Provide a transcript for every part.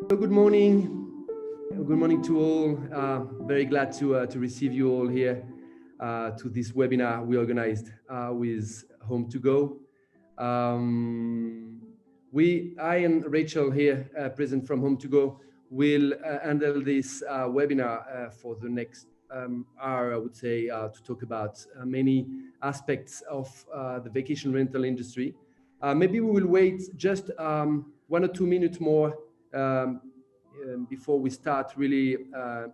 Good morning. Good morning to all. Very glad to receive you all here to this webinar we organized with HOMETOGO. I and Rachel here, present from HOMETOGO, will handle this webinar for the next hour, I would say, to talk about many aspects of the vacation rental industry. Maybe we will wait just 1 or 2 minutes more before we start really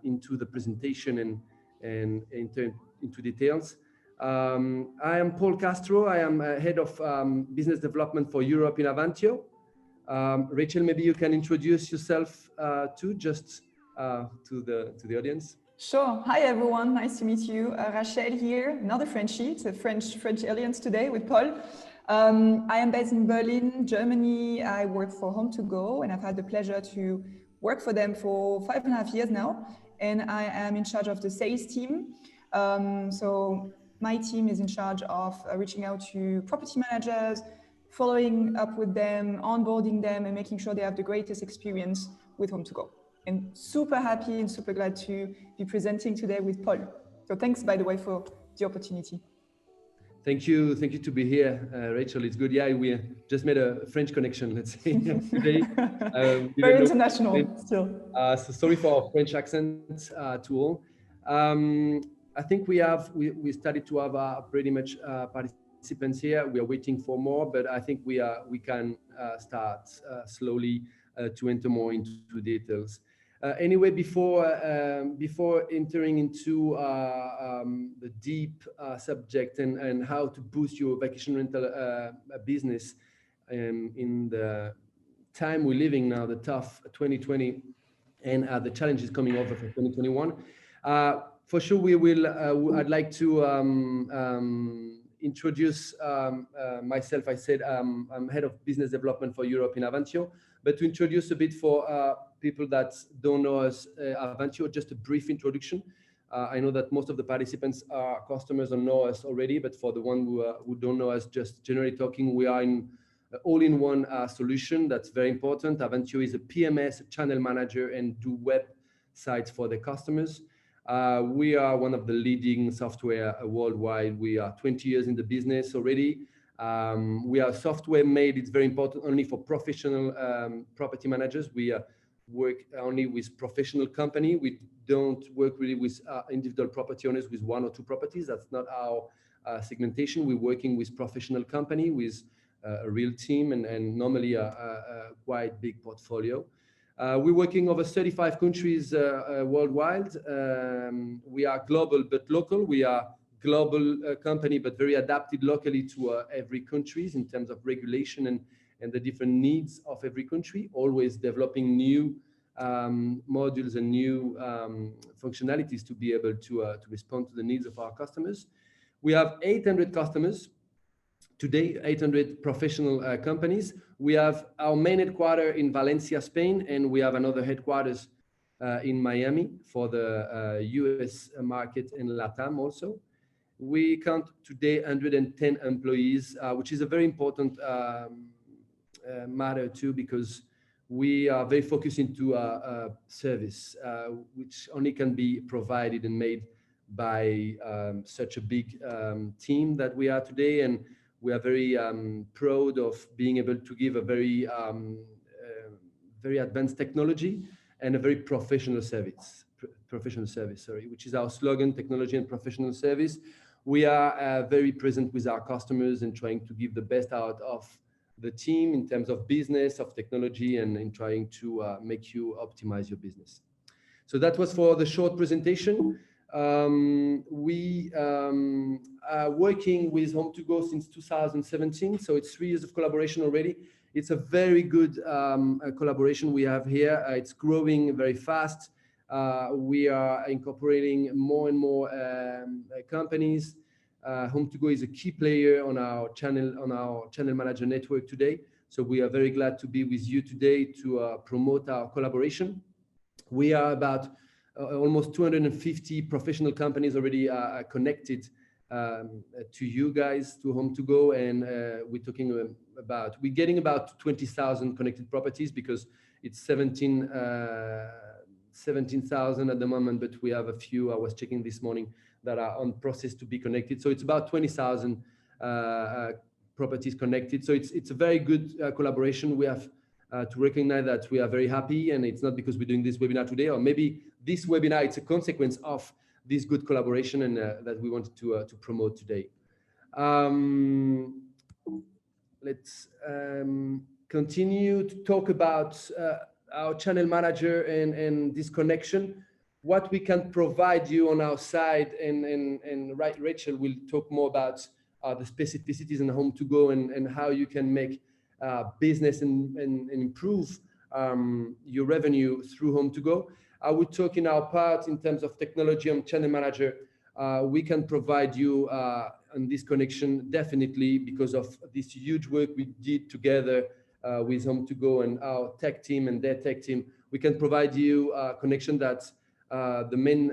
into the presentation and into details. I am Paul Castro. I am head of business development for Europe in Avantio. Rachel, maybe you can introduce yourself too, just to the audience. Sure. Hi everyone. Nice to meet you. Rachel here, another Frenchie. It's a French Alliance today with Paul. I am based in Berlin, Germany. I work for HOMETOGO, and I've had the pleasure to work for them for 5.5 years now. And I am in charge of the sales team. So my team is in charge of reaching out to property managers, following up with them, onboarding them, and making sure they have the greatest experience with HOMETOGO. And super happy and super glad to be presenting today with Paul. So thanks, by the way, for the opportunity. Thank you to be here, Rachel. It's good. Yeah, we just made a French connection, let's say, today. Very international still. So sorry for our French accent to all. I think we started to have pretty much participants here. We are waiting for more, but I think we can start slowly to enter more into details. Anyway, before entering into the deep subject and how to boost your vacation rental business in the time we're living now, the tough 2020 and the challenges coming over for 2021, for sure we will. I'd like to introduce myself. I said I'm head of business development for Europe in Avantio, but to introduce a bit for people that don't know us, Avantio, just a brief introduction. I know that most of the participants are customers and know us already, but for the one who don't know us, just generally talking, we are in all-in-one solution. That's very important. Avantio is a PMS, a channel manager, and do websites for the customers. We are one of the leading software worldwide. We are 20 years in the business already. We are software made, it's very important, only for professional property managers. We work only with professional company. We don't work really with individual property owners with 1 or 2 properties. That's not our segmentation. We're working with professional company with a real team and normally a quite big portfolio. We're working over 35 countries worldwide. We are global but local. We are global company, but very adapted locally to every country in terms of regulation and the different needs of every country, always developing new modules and new functionalities to be able to respond to the needs of our customers. We have 800 customers today, 800 professional companies. We have our main headquarters in Valencia, Spain, and we have another headquarters in Miami for the US market and LATAM also. We count today 110 employees, which is a very important matter too, because we are very focused into a service, which only can be provided and made by such a big team that we are today. And we are very proud of being able to give a very advanced technology and a very professional service, which is our slogan, technology and professional service. We are very present with our customers and trying to give the best out of the team in terms of business, of technology, and in trying to make you optimize your business. So that was for the short presentation. We are working with HOMETOGO since 2017, so it's 3 years of collaboration already. It's a very good collaboration we have here. It's growing very fast. We are incorporating more and more companies. HOMETOGO is a key player on our channel manager network today. So we are very glad to be with you today to promote our collaboration. We are about almost 250 professional companies already connected to you guys, to HOMETOGO, and we're talking about, we're getting about 20,000 connected properties because it's 17,000 at the moment, but we have a few, I was checking this morning, that are on process to be connected. So it's about 20,000 properties connected. So it's a very good collaboration. We have to recognize that we are very happy, and it's not because we're doing this webinar today, or maybe this webinar, it's a consequence of this good collaboration and that we wanted to promote today. Let's continue to talk about our channel manager and this connection, what we can provide you on our side, and Rachel will talk more about the specificities in HOMETOGO and how you can make business and improve your revenue through HOMETOGO. I would talk in our part in terms of technology and channel manager. We can provide you on this connection definitely because of this huge work we did together with HOMETOGO and our tech team and their tech team. We can provide you a connection that the main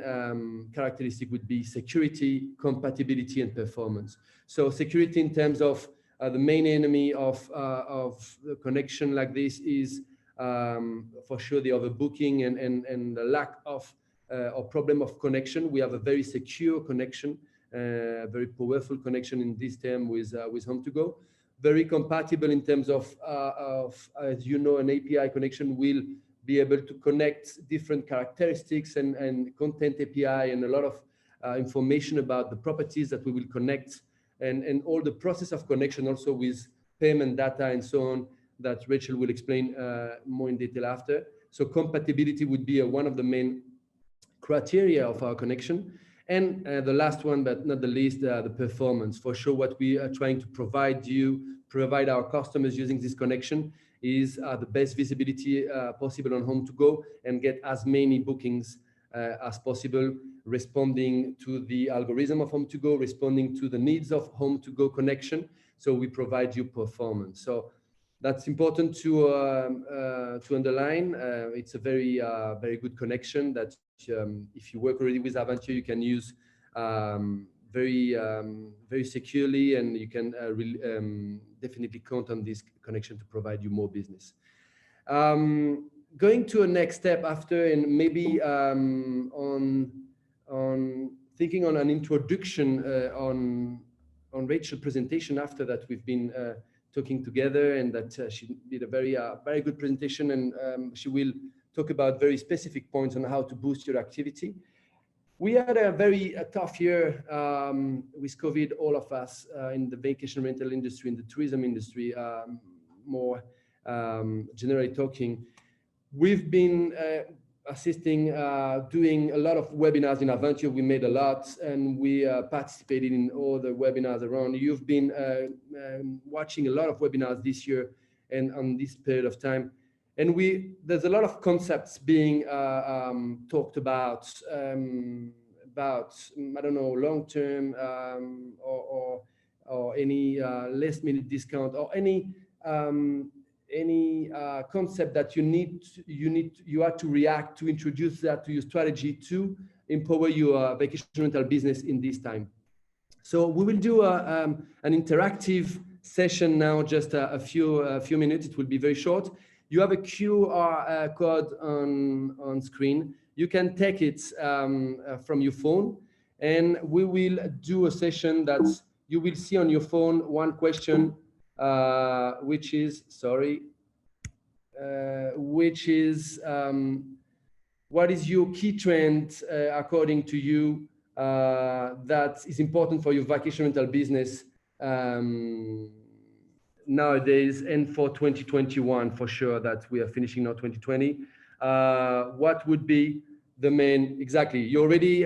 characteristic would be security, compatibility, and performance. So security in terms of the main enemy of the connection like this is for sure the overbooking and the lack of or problem of connection. We have a very secure connection, very powerful connection in this term with HOMETOGO. Very compatible in terms of as you know, an API connection will be able to connect different characteristics and content API and a lot of information about the properties that we will connect and all the process of connection also with payment data and so on that Rachel will explain more in detail after. So compatibility would be one of the main criteria of our connection. And the last one, but not the least, the performance. For sure, what we are trying to provide our customers using this connection is the best visibility possible on HOMETOGO and get as many bookings as possible, responding to the algorithm of HOMETOGO, responding to the needs of HOMETOGO connection. So we provide you performance. So that's important to underline. It's a very good connection that if you work already with Avanture, you can use very securely, and you can definitely count on this connection to provide you more business. Going to a next step after, and maybe on thinking on an introduction on Rachel's presentation after that we've been talking together, and that she did a very good presentation, and she will talk about very specific points on how to boost your activity. We had a very tough year with COVID, all of us in the vacation rental industry, in the tourism industry, more generally talking. We've been assisting, doing a lot of webinars in Avanture. We made a lot, and we participated in all the webinars around. You've been watching a lot of webinars this year and on this period of time. And there's a lot of concepts being talked about, I don't know, long-term or any last-minute discount or any concept that you have to react to, introduce that to your strategy to empower your vacation rental business in this time. So we will do an interactive session now, just a few minutes. It will be very short. You have a QR code on screen. You can take it from your phone, and we will do a session that you will see on your phone one question, which is, what is your key trend according to you that is important for your vacation rental business nowadays and for 2021 for sure, that we are finishing now 2020. What would be the main, exactly, you're already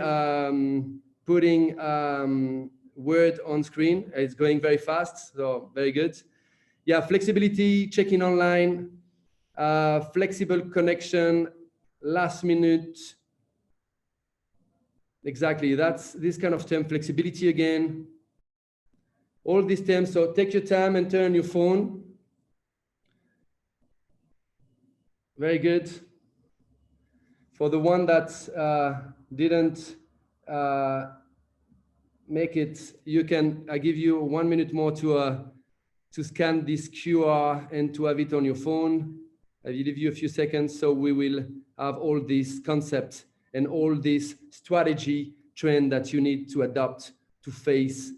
putting word on screen. It's going very fast, so very good. Yeah, flexibility, check-in online, flexible connection, last minute. Exactly, that's this kind of term, flexibility again. All these terms, so take your time and turn your phone. Very good. For the one that didn't make it, I give you 1 minute more to scan this QR and to have it on your phone. I will give you a few seconds, so we will have all these concepts and all this strategy trend that you need to adopt to face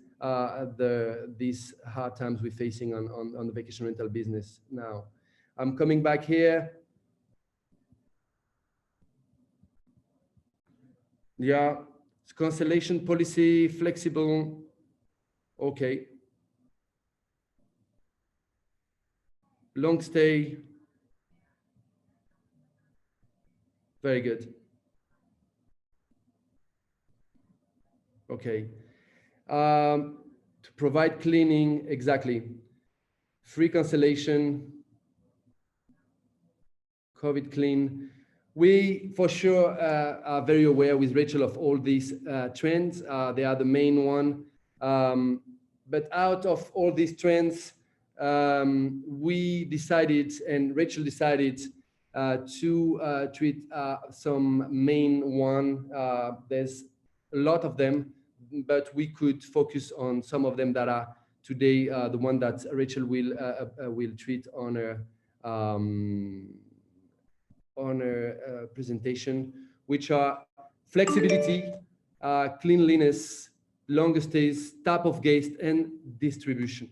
these hard times we're facing on the vacation rental business now. I'm coming back here. Yeah, cancellation policy, flexible. Okay. Long stay. Very good. Okay. To provide cleaning, exactly. Free cancellation, COVID clean. We, for sure, are very aware with Rachel of all these trends. They are the main one. But out of all these trends, we decided, and Rachel decided, to treat some main one. There's a lot of them, but we could focus on some of them that are today the one that Rachel will treat on her presentation, which are flexibility, cleanliness, longer stays, type of guest, and distribution.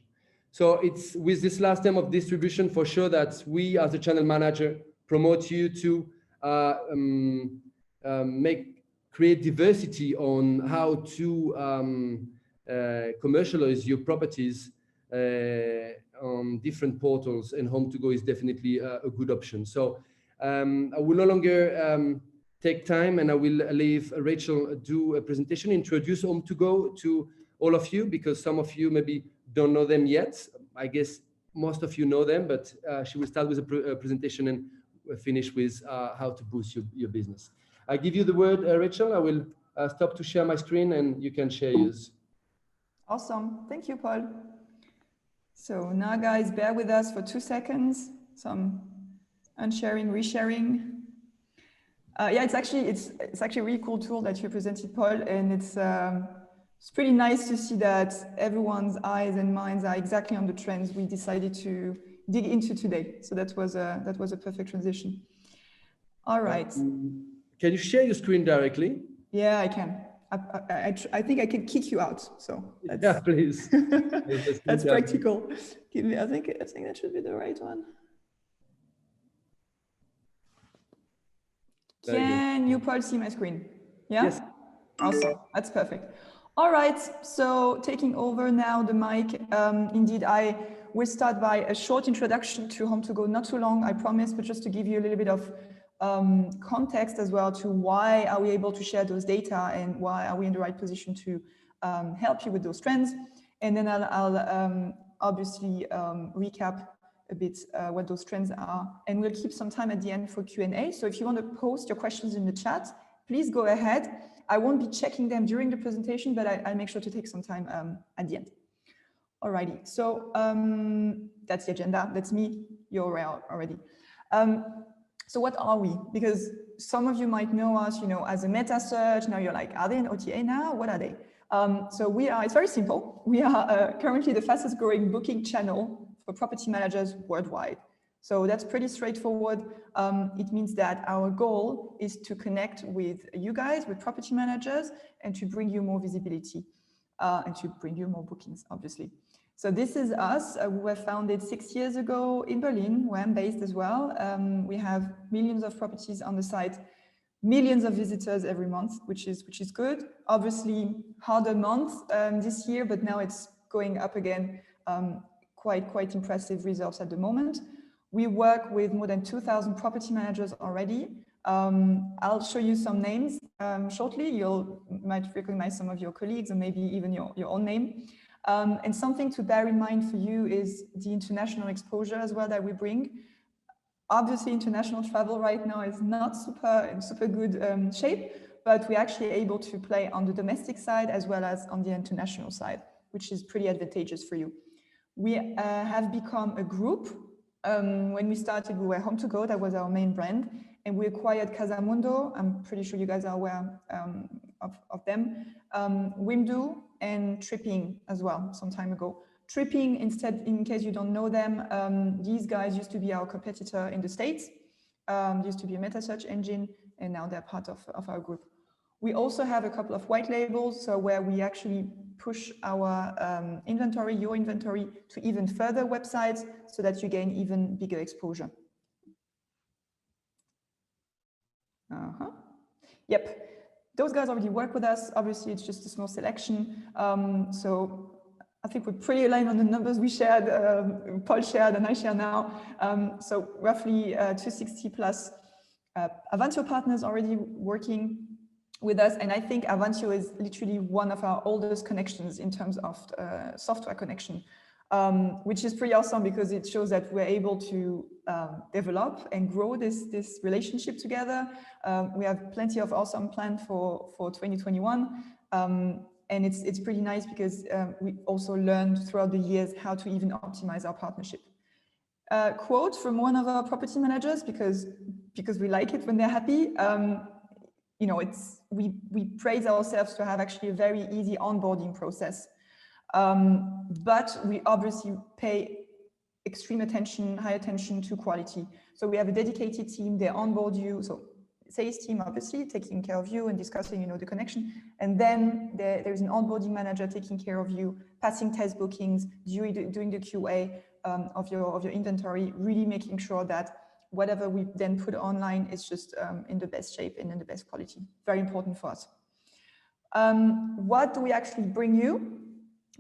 So it's with this last term of distribution, for sure, that we as a channel manager promote you to create diversity on how to commercialize your properties on different portals, and HOMETOGO is definitely a good option. So I will no longer take time, and I will leave Rachel do a presentation, introduce HOMETOGO to all of you, because some of you maybe don't know them yet. I guess most of you know them, but she will start with a presentation and finish with how to boost your business. I give you the word, Rachel. I will stop to share my screen, and you can share yours. Awesome. Thank you, Paul. So now, guys, bear with us for 2 seconds. Some unsharing, resharing. Yeah, it's actually a really cool tool that you presented, Paul, and it's pretty nice to see that everyone's eyes and minds are exactly on the trends we decided to dig into today. So that was a perfect transition. All right. Can you share your screen directly? Yeah, I can. I think I can kick you out. So yeah, please. That's practical. Give me. I think that should be the right one. Can you, Paul, see my screen? Yeah. Yes. Awesome. That's perfect. All right. So taking over now the mic. Indeed, I will start by a short introduction to HOMETOGO. Not too long, I promise, but just to give you a little bit of context as well to why are we able to share those data and why are we in the right position to help you with those trends. And then I'll obviously recap a bit what those trends are, and we'll keep some time at the end for Q&A. So if you want to post your questions in the chat, please go ahead. I won't be checking them during the presentation, but I'll make sure to take some time at the end. Alrighty, so that's the agenda. That's me. You're aware already. So what are we? Because some of you might know us, as a meta search. Now you're like, are they an OTA now? What are they? So we are, it's very simple. We are currently the fastest growing booking channel for property managers worldwide. So that's pretty straightforward. It means that our goal is to connect with you guys, with property managers, and to bring you more visibility and to bring you more bookings, obviously. So this is us. We were founded 6 years ago in Berlin, where I'm based as well. We have millions of properties on the site, millions of visitors every month, which is good. Obviously, harder month this year, but now it's going up again. Quite impressive results at the moment. We work with more than 2,000 property managers already. I'll show you some names shortly. You might recognize some of your colleagues, or maybe even your own name. And something to bear in mind for you is the international exposure as well that we bring. Obviously, international travel right now is not super good shape, but we're actually able to play on the domestic side as well as on the international side, which is pretty advantageous for you. We have become a group. When we started, we were HOMETOGO, that was our main brand, and we acquired Casamundo. I'm pretty sure you guys are aware of them, Wimdu and Tripping as well, some time ago. Tripping, instead, in case you don't know them, these guys used to be our competitor in the States, used to be a meta search engine, and now they're part of our group. We also have a couple of white labels, so where we actually push our inventory, your inventory, to even further websites so that you gain even bigger exposure. Yep, those guys already work with us. Obviously, it's just a small selection. So I think we're pretty aligned on the numbers we shared, Paul shared and I share now. So roughly 260 plus Avantio partners already working with us. And I think Avantio is literally one of our oldest connections in terms of software connection, which is pretty awesome because it shows that we're able to develop and grow this relationship together. We have plenty of awesome plans for 2021. And it's pretty nice because we also learned throughout the years how to even optimize our partnership. Quote from one of our property managers, because we like it when they're happy. You know, we praise ourselves to have actually a very easy onboarding process. But we obviously pay extreme attention, high attention to quality. So we have a dedicated team, they onboard you. So sales team, obviously, taking care of you and discussing, you know, the connection. And then there's an onboarding manager taking care of you, passing test bookings, doing the QA of your inventory, really making sure that whatever we then put online is just in the best shape and in the best quality. Very important for us. What do we actually bring you?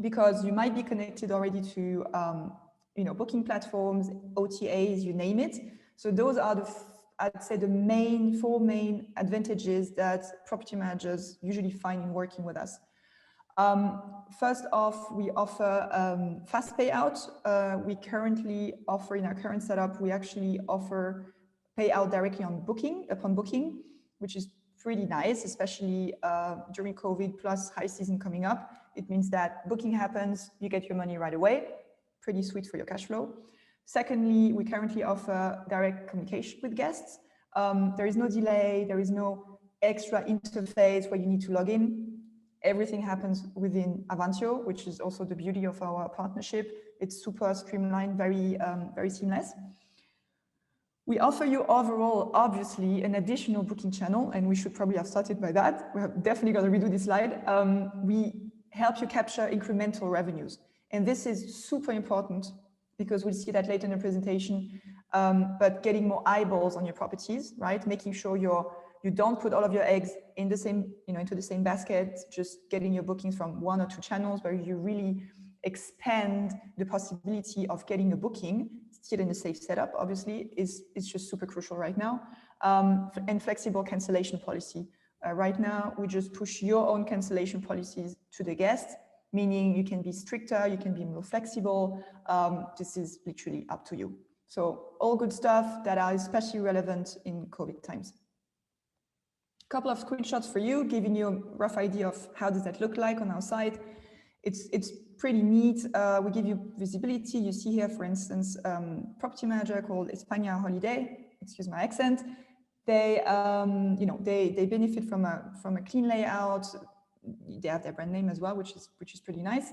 Because you might be connected already to you know, booking platforms, OTAs, you name it. So those are I'd say the four main advantages that property managers usually find in working with us. First off, we offer fast payout. We currently offer, in our current setup, we actually offer payout directly upon booking, which is pretty nice, especially during COVID plus high season coming up. It means that booking happens, you get your money right away. Pretty sweet for your cash flow. Secondly, we currently offer direct communication with guests. There is no delay, there is no extra interface where you need to log in. Everything happens within Avantio, which is also the beauty of our partnership. It's super streamlined, very seamless. We offer you overall, obviously, an additional booking channel, and we should probably have started by that. We're definitely going to redo this slide. We help you capture incremental revenues. And this is super important because we'll see that later in the presentation, but getting more eyeballs on your properties, right? Making sure you don't put all of your eggs in the same, into the same basket, just getting your bookings from one or two channels where you really expand the possibility of getting a booking, still in a safe setup, obviously, is just super crucial right now. And flexible cancellation policy. Right now, we just push your own cancellation policies to the guests, meaning you can be stricter, you can be more flexible. This is literally up to you. So all good stuff that are especially relevant in COVID times. A couple of screenshots for you, giving you a rough idea of how does that look like on our site. It's pretty neat. We give you visibility. You see here, for instance, property manager called España Holiday. Excuse my accent. They, they benefit from a clean layout. They have their brand name as well, which is pretty nice.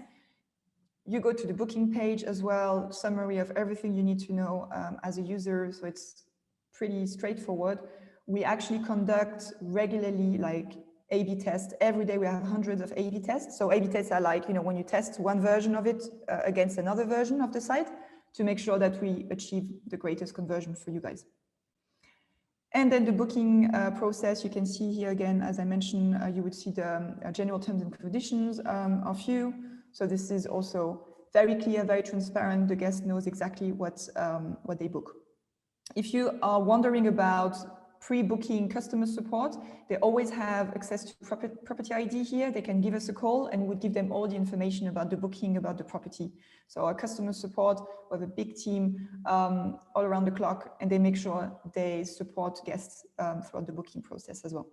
You go to the booking page as well, summary of everything you need to know as a user. So it's pretty straightforward. We actually conduct regularly like A/B tests. Every day we have hundreds of A/B tests. So A/B tests are like, when you test one version of it against another version of the site to make sure that we achieve the greatest conversion for you guys. And then the booking process, you can see here again, as I mentioned, you would see the general terms and conditions of you. So this is also very clear, very transparent. The guest knows exactly what they book. If you are wondering about pre-booking customer support, they always have access to property ID here. They can give us a call and we would give them all the information about the booking, about the property. So our customer support, we have a big team all around the clock, and they make sure they support guests throughout the booking process as well.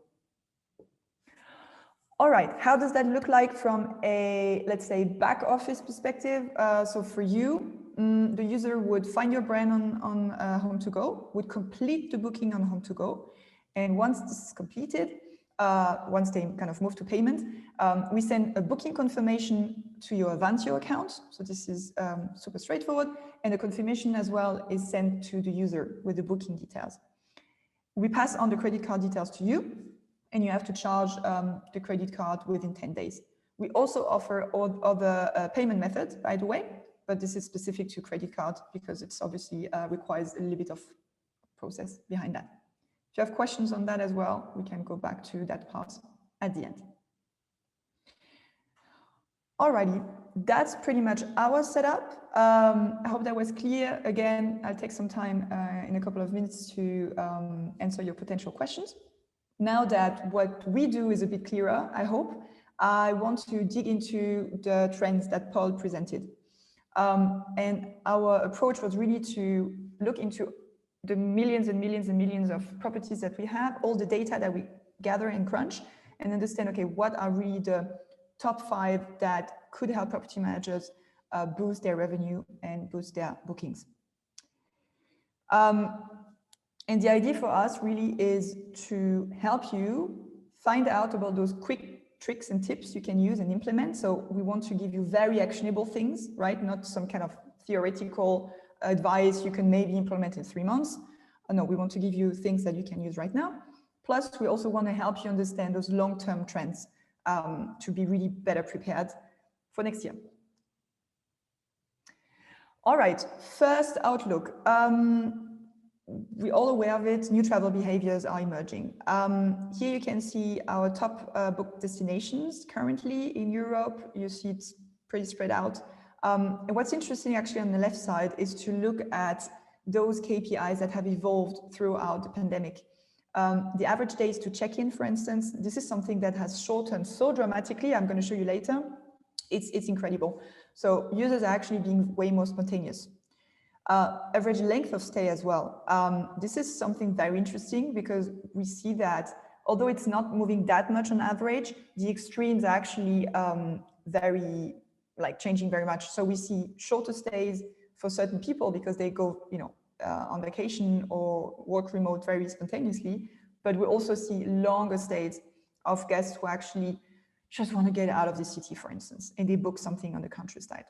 All right, how does that look like from a, let's say, back office perspective? So for you, the user would find your brand on HOMETOGO, would complete the booking on HOMETOGO. And once this is completed, once they kind of move to payment, we send a booking confirmation to your Avantio account. So this is super straightforward. And the confirmation as well is sent to the user with the booking details. We pass on the credit card details to you, and you have to charge the credit card within 10 days. We also offer all other payment methods, by the way, but this is specific to credit card because it's obviously requires a little bit of process behind that. If you have questions on that as well, we can go back to that part at the end. Alrighty, that's pretty much our setup. I hope that was clear. Again, I'll take some time in a couple of minutes to answer your potential questions. Now that what we do is a bit clearer, I hope, I want to dig into the trends that Paul presented. And our approach was really to look into the millions and millions and millions of properties that we have, all the data that we gather and crunch, and understand, okay, what are really the top 5 that could help property managers boost their revenue and boost their bookings. And the idea for us really is to help you find out about those quick tricks and tips you can use and implement. So we want to give you very actionable things, right? Not some kind of theoretical advice you can maybe implement in 3 months. No, we want to give you things that you can use right now. Plus, we also want to help you understand those long-term trends to be really better prepared for next year. All right, first outlook. We're all aware of it, new travel behaviors are emerging. Here you can see our top booked destinations currently in Europe. You see it's pretty spread out. And what's interesting actually on the left side is to look at those KPIs that have evolved throughout the pandemic. The average days to check in, for instance, this is something that has shortened so dramatically. I'm going to show you later. It's incredible. So users are actually being way more spontaneous. Average length of stay as well. This is something very interesting because we see that although it's not moving that much on average, the extremes are actually changing very much. So we see shorter stays for certain people because they go, on vacation or work remote very spontaneously. But we also see longer stays of guests who actually just want to get out of the city, for instance, and they book something on the countryside.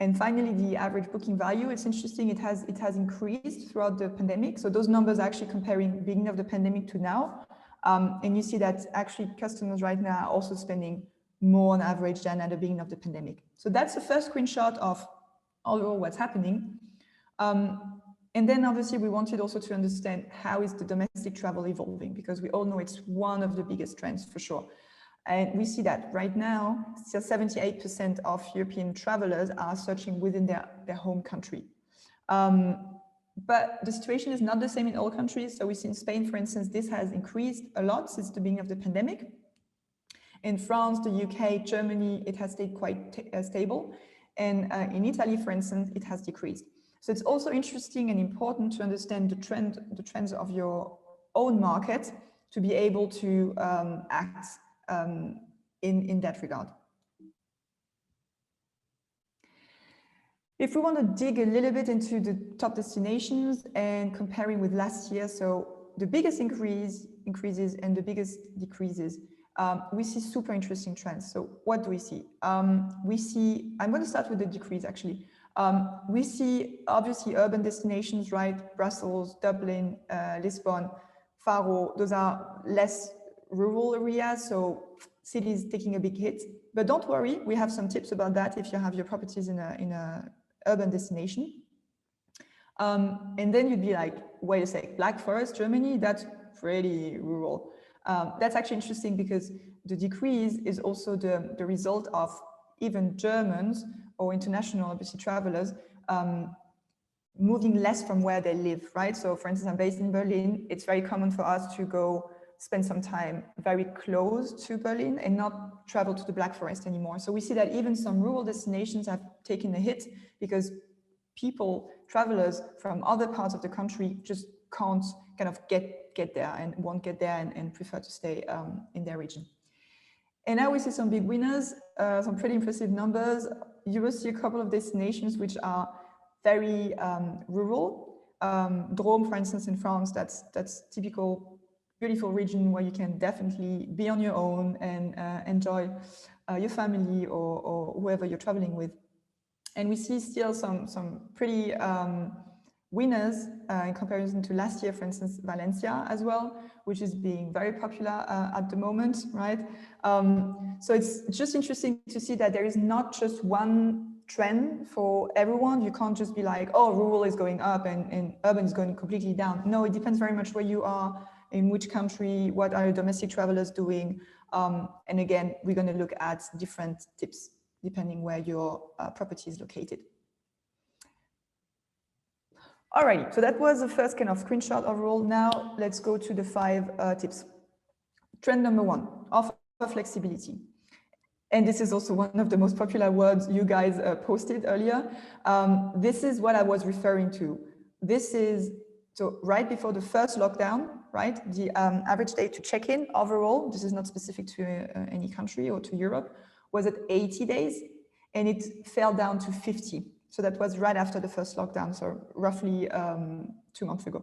And finally, the average booking value, it's interesting, it has increased throughout the pandemic. So those numbers are actually comparing beginning of the pandemic to now. And you see that actually customers right now are also spending more on average than at the beginning of the pandemic. So that's the first screenshot of overall what's happening. And then obviously we wanted also to understand how is the domestic travel evolving, because we all know it's one of the biggest trends for sure. And we see that right now, still 78% of European travelers are searching within their home country. But the situation is not the same in all countries. So we see in Spain, for instance, this has increased a lot since the beginning of the pandemic. In France, the UK, Germany, it has stayed quite stable. And in Italy, for instance, it has decreased. So it's also interesting and important to understand the trends of your own market to be able to act in that regard. If we want to dig a little bit into the top destinations and comparing with last year, so the biggest increases and the biggest decreases, we see super interesting trends. So what do we see? I'm going to start with the decrease actually. We see obviously urban destinations, right? Brussels, Dublin, Lisbon, Faro, those are less rural areas, so cities taking a big hit. But don't worry, we have some tips about that if you have your properties in a urban destination. And then you'd be like, wait a sec, Black Forest, Germany, that's pretty rural. That's actually interesting because the decrease is also the result of even Germans or international, obviously, travelers moving less from where they live, right? So for instance, I'm based in Berlin. It's very common for us to go spend some time very close to Berlin and not travel to the Black Forest anymore. So we see that even some rural destinations have taken a hit because travelers from other parts of the country just can't kind of get there and won't get there and prefer to stay in their region. And now we see some big winners, some pretty impressive numbers. You will see a couple of destinations which are very rural. Drôme, for instance, in France, that's typical beautiful region where you can definitely be on your own and enjoy your family or whoever you're traveling with. And we see still some pretty winners in comparison to last year, for instance, Valencia as well, which is being very popular at the moment, right? So it's just interesting to see that there is not just one trend for everyone. You can't just be like, oh, rural is going up and urban is going completely down. No, it depends very much where you are, in which country, what are domestic travelers doing. And again, we're going to look at different tips depending where your property is located. Alrighty, so that was the first kind of screenshot overall. Now let's go to the 5 tips. Trend number 1, offer flexibility. And this is also one of the most popular words you guys posted earlier. This is what I was referring to. This is, so right before the first lockdown, right? The average day to check in overall, this is not specific to any country or to Europe, was at 80 days, and it fell down to 50. So that was right after the first lockdown, so roughly 2 months ago.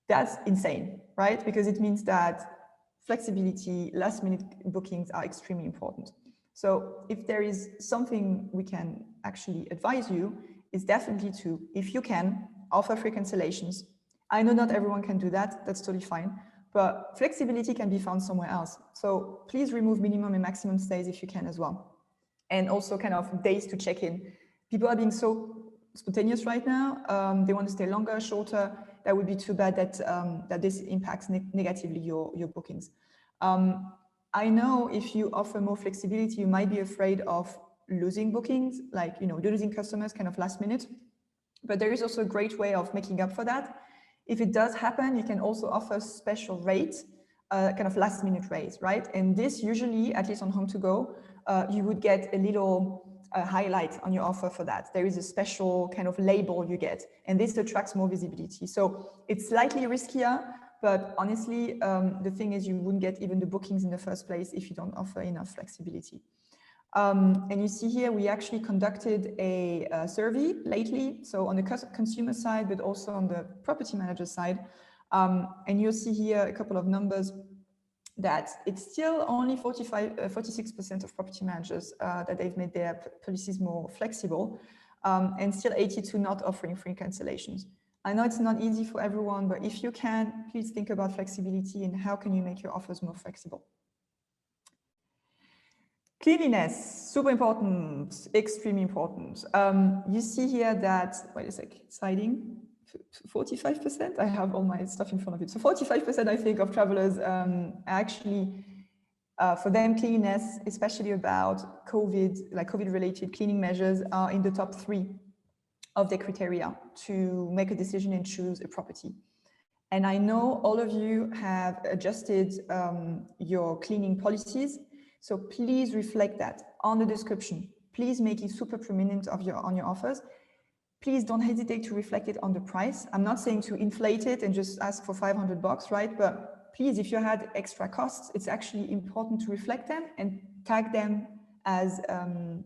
That's insane, right? Because it means that flexibility, last minute bookings are extremely important. So if there is something we can actually advise you, is definitely to, if you can, offer free cancellations. I know not everyone can do that, that's totally fine, but flexibility can be found somewhere else. So please remove minimum and maximum stays if you can as well. And also kind of days to check in. People are being so spontaneous right now. They want to stay longer, shorter. That would be too bad that, that this impacts negatively your bookings. I know if you offer more flexibility, you might be afraid of losing bookings, like, you know, losing customers kind of last minute. But there is also a great way of making up for that. If it does happen, you can also offer special rates, kind of last minute rates, right? And this usually, at least on HOMETOGO, you would get a little highlight on your offer for that. There is a special kind of label you get, and this attracts more visibility. So it's slightly riskier, but honestly, the thing is you wouldn't get even the bookings in the first place if you don't offer enough flexibility. And you see here, we actually conducted a survey lately, so on the consumer side, but also on the property manager side. And you'll see here a couple of numbers that it's still only 46% of property managers that they've made their policies more flexible, and still 82 not offering free cancellations. I know it's not easy for everyone, but if you can, please think about flexibility and how can you make your offers more flexible. Cleanliness, super important, extremely important. You see here that, wait a sec, it's hiding. 45%, I have all my stuff in front of it. So 45% I think of travelers actually, for them, cleanliness, especially about COVID, like COVID related cleaning measures, are in the top 3 of their criteria to make a decision and choose a property. And I know all of you have adjusted your cleaning policies. So please reflect that on the description. Please make it super prominent on your offers. Please don't hesitate to reflect it on the price. I'm not saying to inflate it and just ask for $500, right? But please, if you had extra costs, it's actually important to reflect them and tag them as,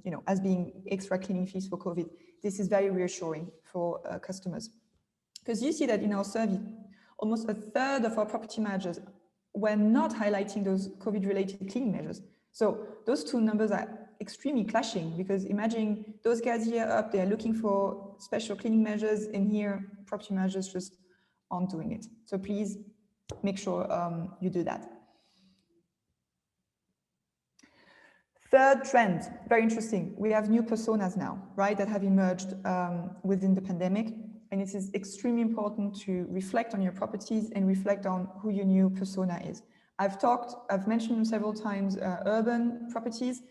you know, as being extra cleaning fees for COVID. This is very reassuring for customers. Because you see that in our survey, almost a third of our property managers were not highlighting those COVID-related cleaning measures. So those 2 numbers are extremely clashing, because imagine those guys here up, they're looking for special cleaning measures, and here property managers just aren't doing it. So please make sure you do that. Third trend, very interesting. We have new personas now, right, that have emerged within the pandemic. And it is extremely important to reflect on your properties and reflect on who your new persona is. I've mentioned several times urban properties,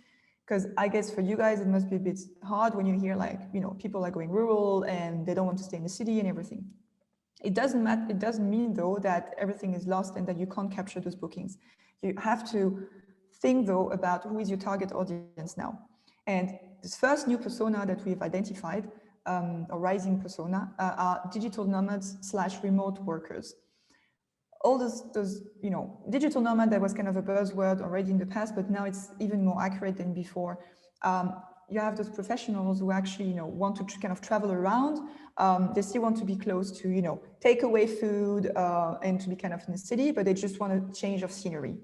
because I guess for you guys, it must be a bit hard when you hear, like, you know, people are going rural and they don't want to stay in the city and everything. It doesn't matter. It doesn't mean though that everything is lost and that you can't capture those bookings. You have to think though about who is your target audience now. And this first new persona that we've identified, a rising persona, are digital nomads / remote workers. All those, you know, digital nomad, that was kind of a buzzword already in the past, but now it's even more accurate than before. you have those professionals who actually, want to kind of travel around. They still want to be close to, takeaway food and to be kind of in the city, but they just want a change of scenery.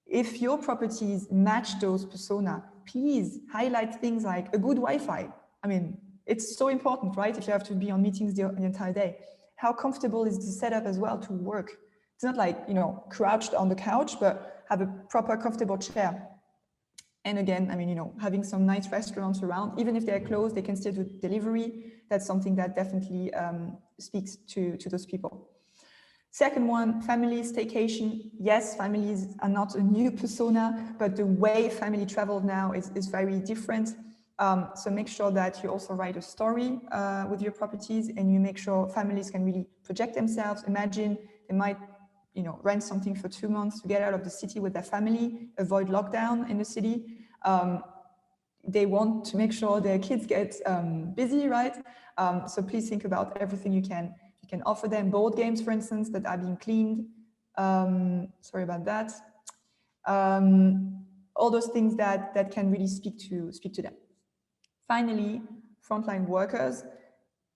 If your properties match those persona, please highlight things like a good Wi-Fi. I mean, it's so important, right? If you have to be on meetings the entire day. How comfortable is the setup as well to work? It's not like, crouched on the couch, but have a proper comfortable chair. And again, I mean, having some nice restaurants around, even if they're closed, they can still do delivery. That's something that definitely speaks to those people. Second one, family staycation. Yes, families are not a new persona, but the way family travel now is very different. So make sure that you also write a story with your properties, and you make sure families can really project themselves. Imagine they might, rent something for 2 months to get out of the city with their family, avoid lockdown in the city. They want to make sure their kids get busy, right? So please think about everything you can offer them. Board games, for instance, that are being cleaned. Sorry about that. All those things that can really speak to them. Finally, frontline workers.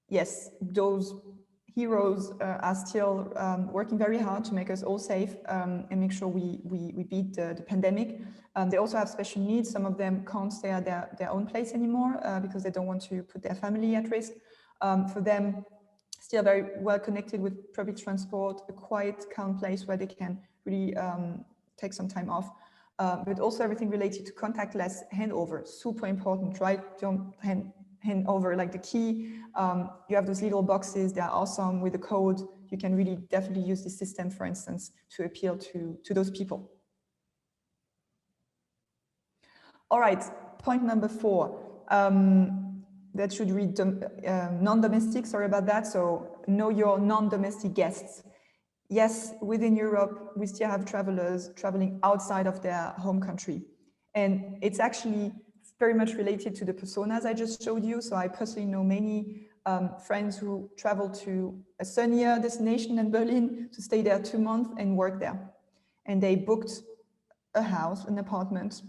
Yes, those heroes are still working very hard to make us all safe and make sure we beat the pandemic. They also have special needs. Some of them can't stay at their own place anymore because they don't want to put their family at risk. For them, still very well connected with public transport, a quiet, calm place where they can really take some time off. But also everything related to contactless handover, super important, right? Don't hand over like the key. You have those little boxes, they're awesome with the code. You can really definitely use the system, for instance, to appeal to those people. All right, point number 4. That should read non-domestic, sorry about that. So know your non-domestic guests. Yes, within Europe, we still have travelers traveling outside of their home country. And it's actually very much related to the personas I just showed you. So I personally know many friends who travel to a sunnier destination in Berlin to stay there 2 months and work there. And they booked a house, an apartment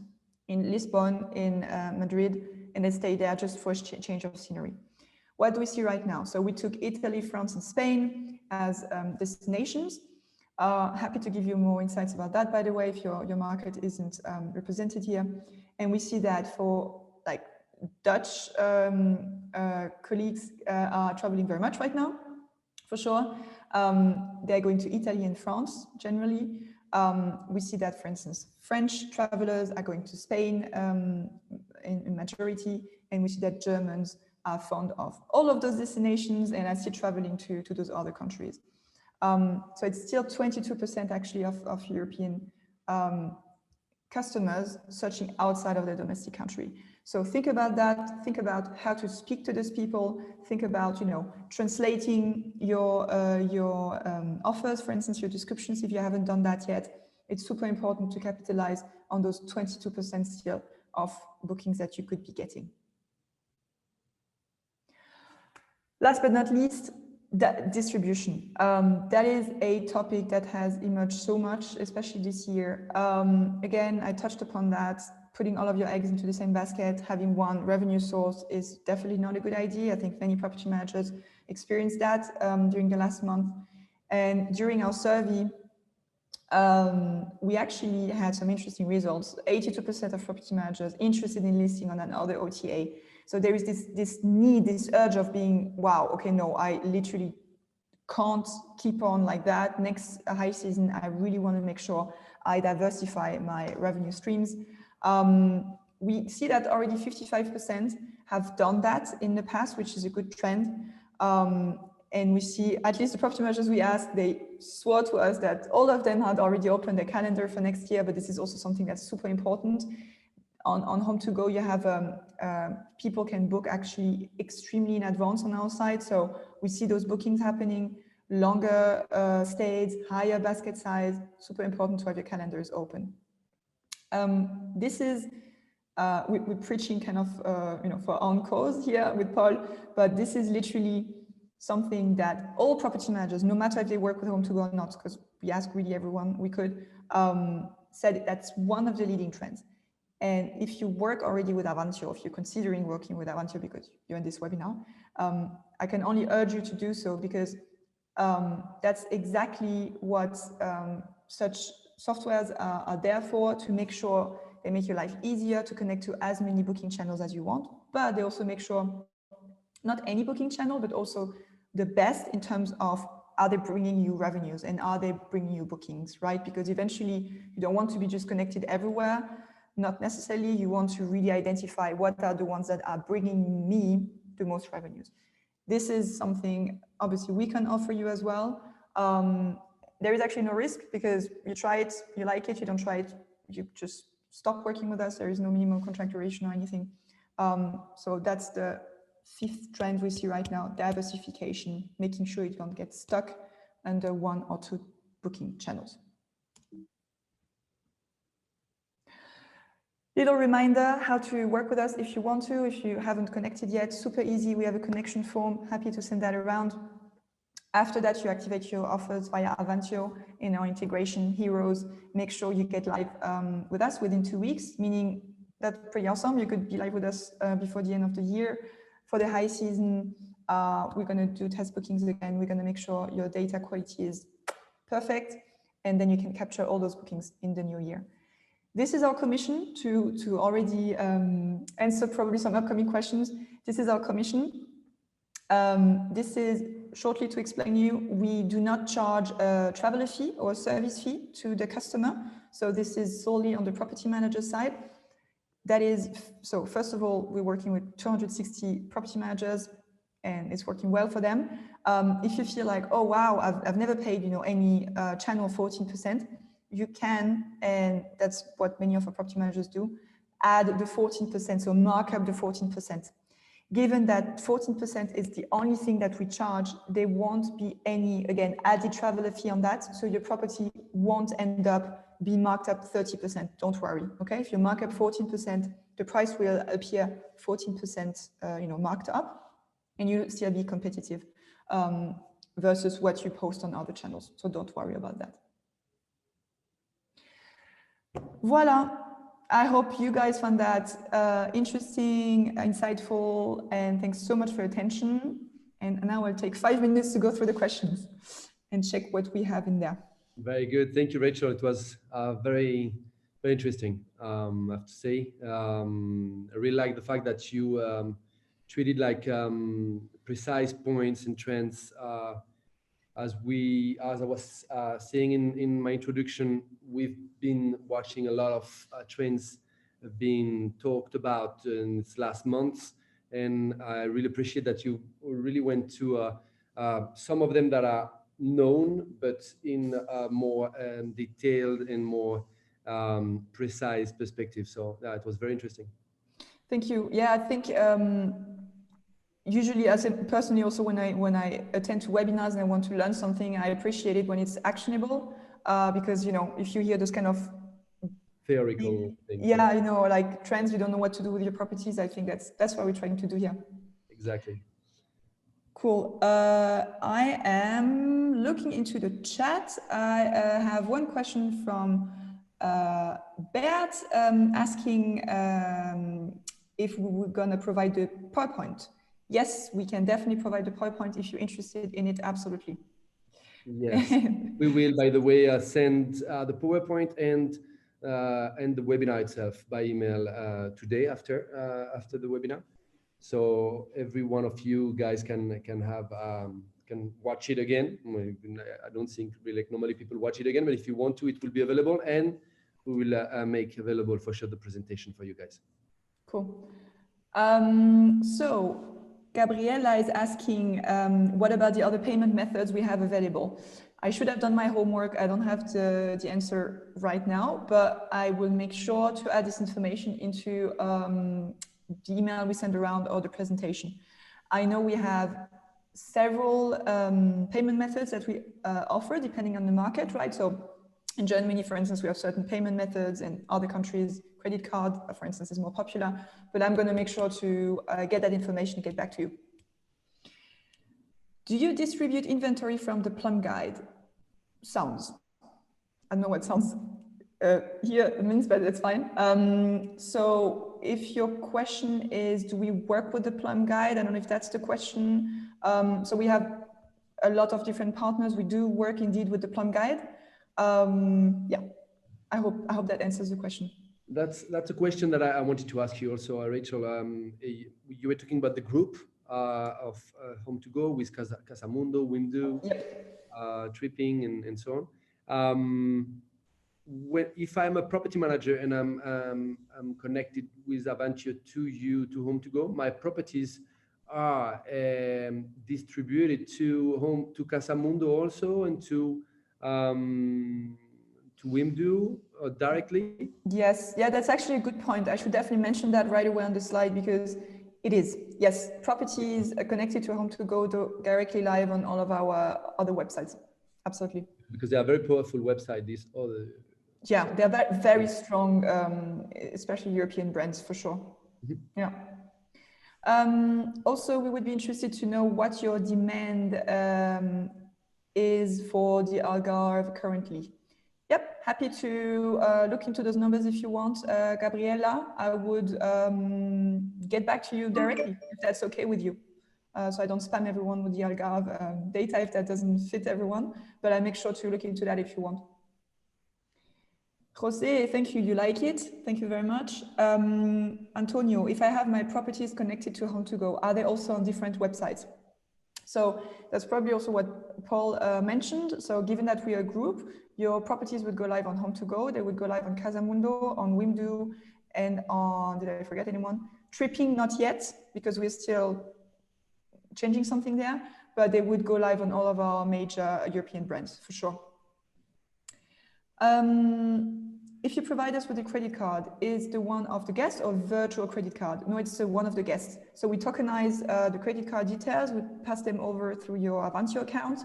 in Lisbon, in Madrid, and they stay there just for a change of scenery. What do we see right now? So we took Italy, France, and Spain as destinations. Happy to give you more insights about that, by the way, if your market isn't represented here. And we see that for like Dutch colleagues are traveling very much right now, for sure. They're going to Italy and France generally. We see that, for instance, French travelers are going to Spain in majority, and we see that Germans are fond of all of those destinations and are still traveling to those other countries. So it's still 22% actually of European customers searching outside of their domestic country. So think about that. Think about how to speak to those people. Think about, translating your offers, for instance, your descriptions, if you haven't done that yet. It's super important to capitalize on those 22% still of bookings that you could be getting. Last but not least, distribution. That is a topic that has emerged so much, especially this year. Again, I touched upon that. Putting all of your eggs into the same basket, having one revenue source is definitely not a good idea. I think many property managers experienced that during the last month. And during our survey, we actually had some interesting results. 82% of property managers interested in listing on another OTA. So there is this need, this urge of being, wow, okay, no, I literally can't keep on like that. Next high season, I really want to make sure I diversify my revenue streams. We see that already 55% have done that in the past, which is a good trend. And we see, at least the property managers we asked, they swore to us that all of them had already opened their calendar for next year, but this is also something that's super important. On HOMETOGO, you have people can book actually extremely in advance on our side. So we see those bookings happening, longer stays, higher basket size, super important to have your calendars open. This is, we're preaching kind of, for our own cause here with Paul, but this is literally something that all property managers, no matter if they work with HOMETOGO or not, because we asked really everyone we could, said that's one of the leading trends. And if you work already with Avantio, if you're considering working with Avantio because you're in this webinar, I can only urge you to do so, because that's exactly what such softwares are there for, to make sure they make your life easier to connect to as many booking channels as you want, but they also make sure not any booking channel, but also the best in terms of, are they bringing you revenues and are they bringing you bookings, right? Because eventually you don't want to be just connected everywhere. Not necessarily. You want to really identify what are the ones that are bringing me the most revenues. This is something obviously we can offer you as well. There is actually no risk, because you try it, you like it, you don't try it, you just stop working with us. There is no minimum contract duration or anything. So that's the fifth trend we see right now: diversification, making sure you don't get stuck under one or two booking channels. Little reminder how to work with us if you want to, if you haven't connected yet. Super easy. We have a connection form. Happy to send that around. After that, you activate your offers via Avantio in our integration heroes. Make sure you get live with us within 2 weeks, meaning that's pretty awesome. You could be live with us before the end of the year. For the high season, we're going to do test bookings again. We're going to make sure your data quality is perfect, and then you can capture all those bookings in the new year. This is our commission, to already answer probably some upcoming questions. This is our commission. This is shortly to explain you, we do not charge a traveler fee or a service fee to the customer. So this is solely on the property manager side. That is, so first of all, we're working with 260 property managers and it's working well for them. If you feel like, oh, wow, I've never paid, any channel 14%, you can, and that's what many of our property managers do, add the 14%, so mark up the 14%. Given that 14% is the only thing that we charge, there won't be any, again, added traveler fee on that, so your property won't end up being marked up 30%, don't worry, okay? If you mark up 14%, the price will appear 14%, marked up, and you'll still be competitive versus what you post on other channels, so don't worry about that. Voila, I hope you guys found that interesting, insightful, and thanks so much for your attention. And now I'll take 5 minutes to go through the questions and check what we have in there. Very good. Thank you, Rachel. It was very, very interesting, I have to say. I really like the fact that you treated like precise points and trends. As I was saying in my introduction, we've been watching a lot of trends being talked about in this last months, and I really appreciate that you really went to some of them that are known, but in a more detailed and more precise perspective. So yeah, it was very interesting. Thank you. Yeah, I think usually, personally, also when I attend to webinars and I want to learn something, I appreciate it when it's actionable, because if you hear those kind of theoretical things, yeah, like trends, you don't know what to do with your properties. I think that's what we're trying to do here. Exactly. Cool. I am looking into the chat. I have one question from Bert asking if we were going to provide the PowerPoint. Yes, we can definitely provide the PowerPoint if you're interested in it. Absolutely. Yes, we will, by the way, send the PowerPoint and the webinar itself by email today after the webinar. So every one of you guys can watch it again. I don't think really normally people watch it again, but if you want to, it will be available, and we will make available for sure the presentation for you guys. Cool. So Gabriella is asking, what about the other payment methods we have available? I should have done my homework. I don't have the answer right now, but I will make sure to add this information into the email we send around or the presentation. I know we have several payment methods that we offer depending on the market, right? So in Germany, for instance, we have certain payment methods. In other countries, credit card, for instance, is more popular. But I'm going to make sure to get that information and get back to you. Do you distribute inventory from the plum guide? Sounds. I don't know what sounds here means, but it's fine. So if your question is, do we work with the Plum Guide? I don't know if that's the question. So we have a lot of different partners. We do work indeed with the Plum Guide. Yeah, I hope that answers the question. That's a question that I wanted to ask you also, Rachel. You were talking about the group of HOMETOGO with Casamundo, Wimdu, Yep. Tripping, and so on. If I'm a property manager and I'm connected with Avantio to HOMETOGO, my properties are distributed to Casamundo also and to Wimdu directly. Yes, yeah, that's actually a good point. I should definitely mention that right away on the slide because it is. Yes, properties are connected to HOMETOGO directly live on all of our other websites. Absolutely. Because they are very powerful website. These other. Yeah, they're very strong, especially European brands for sure. Mm-hmm. Yeah. Also, we would be interested to know what your demand is for the Algarve currently. Yep, happy to look into those numbers if you want. Gabriela, I would get back to you directly if that's okay with you. So I don't spam everyone with the Algarve data if that doesn't fit everyone, but I make sure to look into that if you want. Jose, thank you. You like it? Thank you very much. Antonio, if I have my properties connected to HOMETOGO, are they also on different websites? So that's probably also what Paul mentioned. So given that we are a group, your properties would go live on HOMETOGO. They would go live on Casamundo, on Wimdu, and on, did I forget anyone? Tripping, not yet, because we're still changing something there, but they would go live on all of our major European brands, for sure. If you provide us with a credit card, is the one of the guests or virtual credit card? No, it's one of the guests. So we tokenize the credit card details, we pass them over through your Avantio account.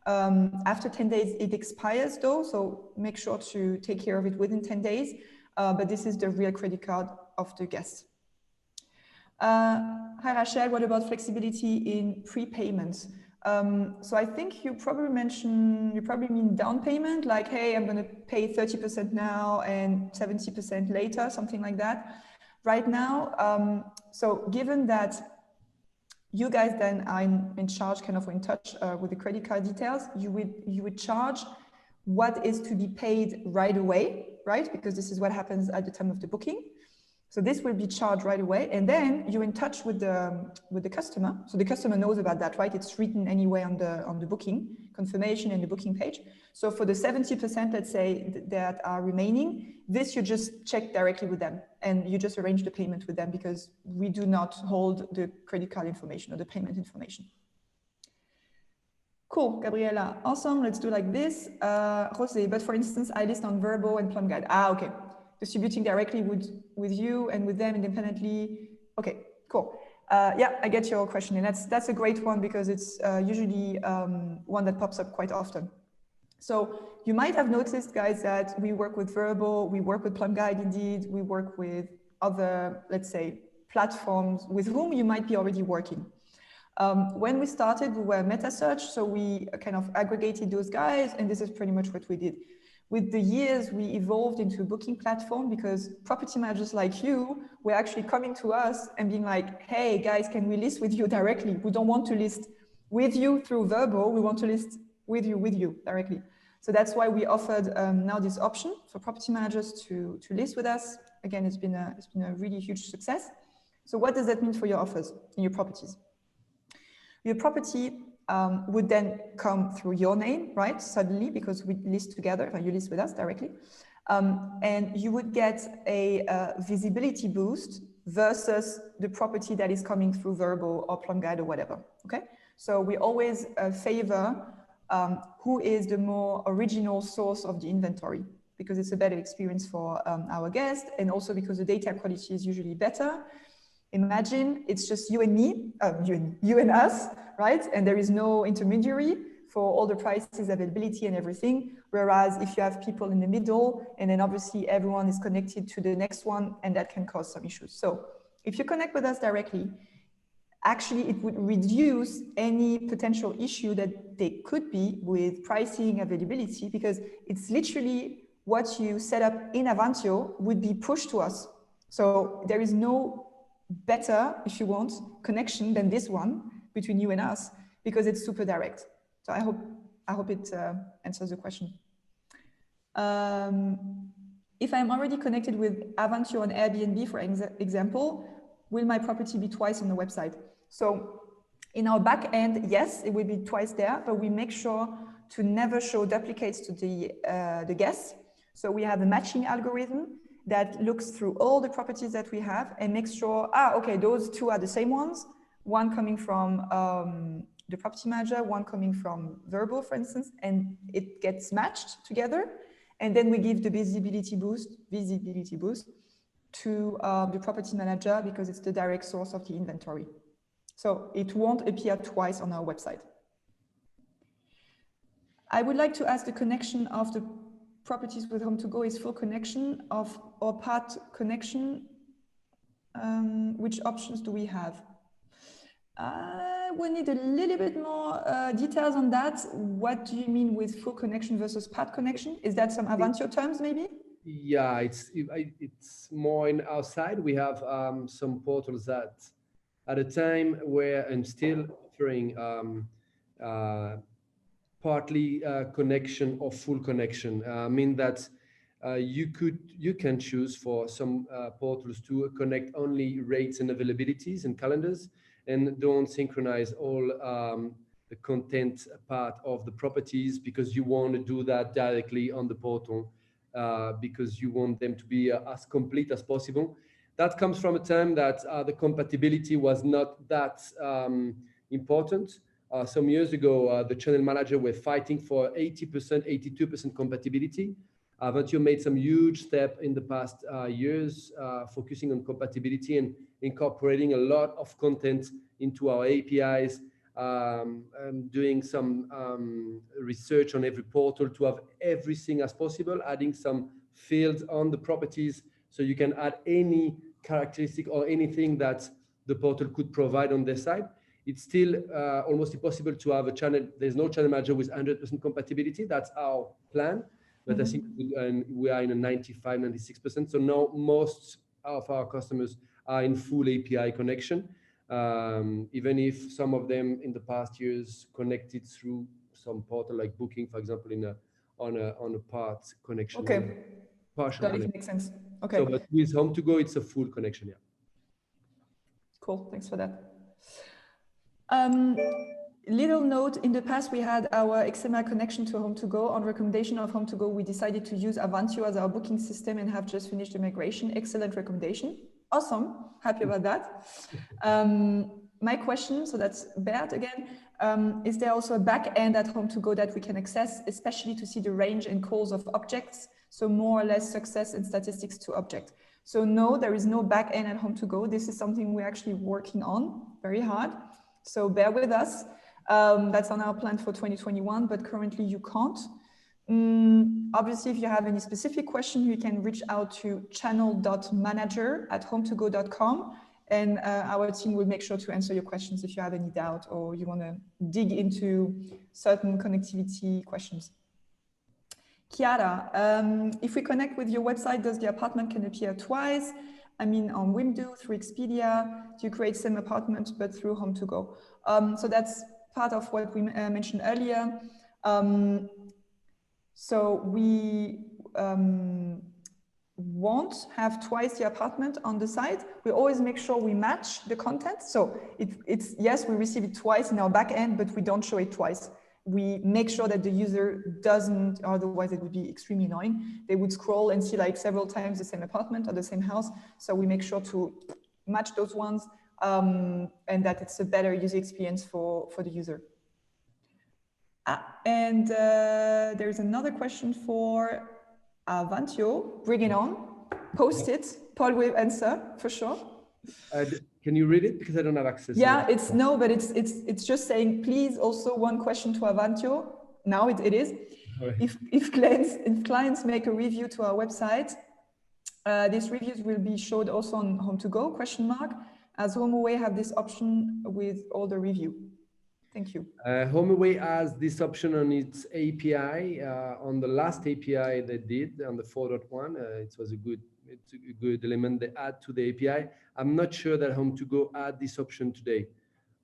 After 10 days, it expires though, so make sure to take care of it within 10 days. But this is the real credit card of the guest. Hi Rachel, what about flexibility in prepayments? So I think you probably mean down payment, like, hey, I'm going to pay 30% now and 70% later, something like that. Right now, so given that you guys then are in charge, kind of in touch with the credit card details, you would charge what is to be paid right away, right? Because this is what happens at the time of the booking. So this will be charged right away, and then you're in touch with the customer. So the customer knows about that, right? It's written anyway on the booking confirmation and the booking page. So for the 70%, let's say, that are remaining, this you just check directly with them, and you just arrange the payment with them because we do not hold the credit card information or the payment information. Cool, Gabriela. Awesome. Let's do like this. Jose, but for instance, I list on Verbo and Plum Guide. Ah, okay. Distributing directly with you and with them independently. Okay, cool. Yeah, I get your question, and that's a great one because it's usually one that pops up quite often. So you might have noticed, guys, that we work with Verbo, we work with Plum Guide indeed, we work with other, let's say, platforms with whom you might be already working. When we started, we were meta search, so we kind of aggregated those guys, and this is pretty much what we did. With the years, we evolved into a booking platform because property managers like you were actually coming to us and being like, hey guys, can we list with you directly? We don't want to list with you through Verbo, we want to list with you directly. So that's why we offered now this option for property managers to list with us. Again, it's been a really huge success. So what does that mean for your offers in your properties? Your property would then come through your name, right? Suddenly, because we list together, you list with us directly. And you would get a visibility boost versus the property that is coming through Verbo or Plum Guide or whatever, okay? So we always favor who is the more original source of the inventory, because it's a better experience for our guests, and also because the data quality is usually better. Imagine it's just you and me, you and us, right? And there is no intermediary for all the prices, availability, and everything. Whereas if you have people in the middle, and then obviously everyone is connected to the next one, and that can cause some issues. So if you connect with us directly, actually it would reduce any potential issue that there could be with pricing, availability, because it's literally what you set up in Avantio would be pushed to us. So there is no better, if you want, connection than this one between you and us, because it's super direct. So I hope it answers the question. If I'm already connected with Avantio on Airbnb, for example, will my property be twice on the website? So in our back end, yes, it will be twice there, but we make sure to never show duplicates to the guests. So we have a matching algorithm that looks through all the properties that we have and makes sure, okay, those two are the same ones, one coming from the property manager, one coming from Verbo, for instance, and it gets matched together. And then we give the visibility boost to the property manager because it's the direct source of the inventory. So it won't appear twice on our website. I would like to ask the connection of the properties with HOMETOGO is full connection or part connection. Which options do we have? We need a little bit more details on that. What do you mean with full connection versus part connection? Is that some Avantio terms maybe? Yeah, it's more in our side. We have some portals that at a time where I'm still offering partly connection or full connection. I mean that you can choose for some portals to connect only rates and availabilities and calendars, and don't synchronize all the content part of the properties because you want to do that directly on the portal because you want them to be as complete as possible. That comes from a time that the compatibility was not that important. Some years ago, the channel manager were fighting for 80%, 82% compatibility. Avantio made some huge step in the past years, focusing on compatibility and incorporating a lot of content into our APIs, doing some research on every portal to have everything as possible, adding some fields on the properties so you can add any characteristic or anything that the portal could provide on their side. It's still almost impossible to have a channel. There's no channel manager with 100% compatibility. That's our plan. But I think we are in a 95, 96%. So now most of our customers are in full API connection, even if some of them in the past years connected through some portal like Booking, for example, on a part connection. Okay, partial that connection. makes sense. Okay. So, but with HOMETOGO, it's a full connection. Yeah. Cool. Thanks for that. Little note, in the past we had our XML connection to HOMETOGO. On recommendation of HOMETOGO, we decided to use Avantio as our booking system and have just finished the migration. Excellent recommendation. Awesome. Happy about that. My question, so that's Bert again, is there also a back end at HOMETOGO that we can access, especially to see the range and calls of objects? So more or less success and statistics to object. So no, there is no back end at HOMETOGO. This is something we're actually working on very hard. So bear with us. That's on our plan for 2021, but currently you can't. Obviously, if you have any specific question, you can reach out to channel.manager@hometogo.com, and our team will make sure to answer your questions if you have any doubt or you want to dig into certain connectivity questions. Chiara, if we connect with your website, does the apartment can appear twice? I mean, on Wimdu, through Expedia, do you create same apartment, but through HOMETOGO? So that's part of what we mentioned earlier. So we won't have twice the apartment on the site. We always make sure we match the content. So it's yes, we receive it twice in our back end, but we don't show it twice. We make sure that the user doesn't, otherwise it would be extremely annoying. They would scroll and see like several times the same apartment or the same house. So we make sure to match those ones and that it's a better user experience for the user. And there's another question for Avantio. Bring it on, post it. Paul will answer for sure. Can you read it? Because I don't have access. Yeah, it's no, but it's just saying, please also one question to Avantio. Now it is. Right. If clients make a review to our website, these reviews will be showed also on HOMETOGO, ? As HomeAway have this option with all the review. Thank you. HomeAway has this option on its API. On the last API they did, on the 4.1, it's a good element they add to the API. I'm not sure that HomeToGo add this option today.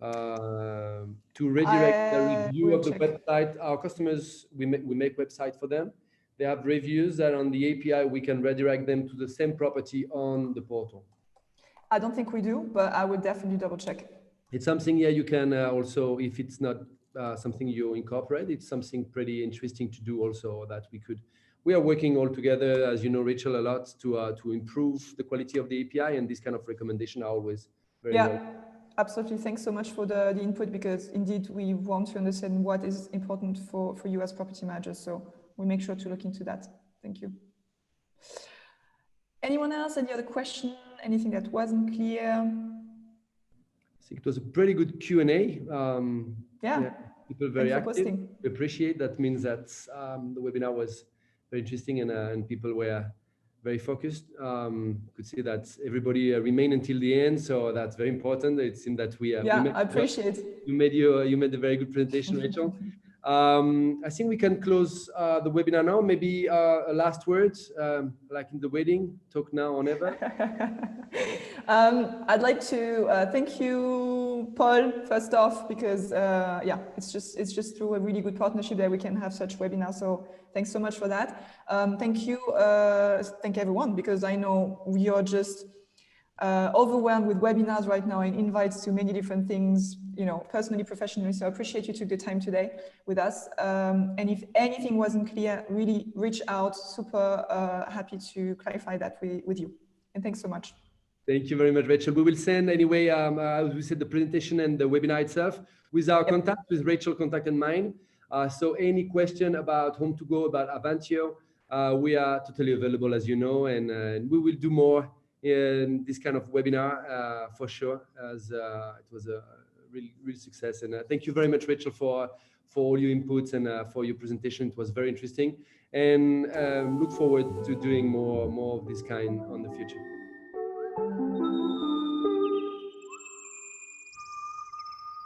To redirect the review of the website, our customers, we make website for them. They have reviews that on the API, we can redirect them to the same property on the portal. I don't think we do, but I would definitely double check. It's something, yeah, you can also, if it's not something you incorporate, it's something pretty interesting to do also that we are working all together, as you know, Rachel, a lot to improve the quality of the API, and this kind of recommendation are always very well. Absolutely. Thanks so much for the input, because indeed we want to understand what is important for you as property managers. So we make sure to look into that. Thank you. Anyone else? Any other question? Anything that wasn't clear? I think it was a pretty good Q&A. People very active. We appreciate that. Means that the webinar was very interesting and people were very focused. Could see that everybody remained until the end, so that's very important. It seemed that we I appreciate it. You made a very good presentation, Rachel. I think we can close the webinar now. Maybe a last word, like in the wedding, talk now or never. I'd like to thank you, Paul, first off, because it's just through a really good partnership that we can have such webinars. So thanks so much for that. Thank you, thank everyone, because I know we are just overwhelmed with webinars right now and invites to many different things, you know, personally, professionally. So I appreciate you took the time today with us. And if anything wasn't clear, really reach out. Super happy to clarify that with you. And thanks so much. Thank you very much, Rachel. We will send anyway, as we said, the presentation and the webinar itself with our contact, with Rachel contact and mine. So any question about HomeToGo, about Avantio, we are totally available, as you know, and we will do more in this kind of webinar for sure, as it was a real success. And thank you very much, Rachel, for all your inputs and for your presentation. It was very interesting, and look forward to doing more of this kind on the future.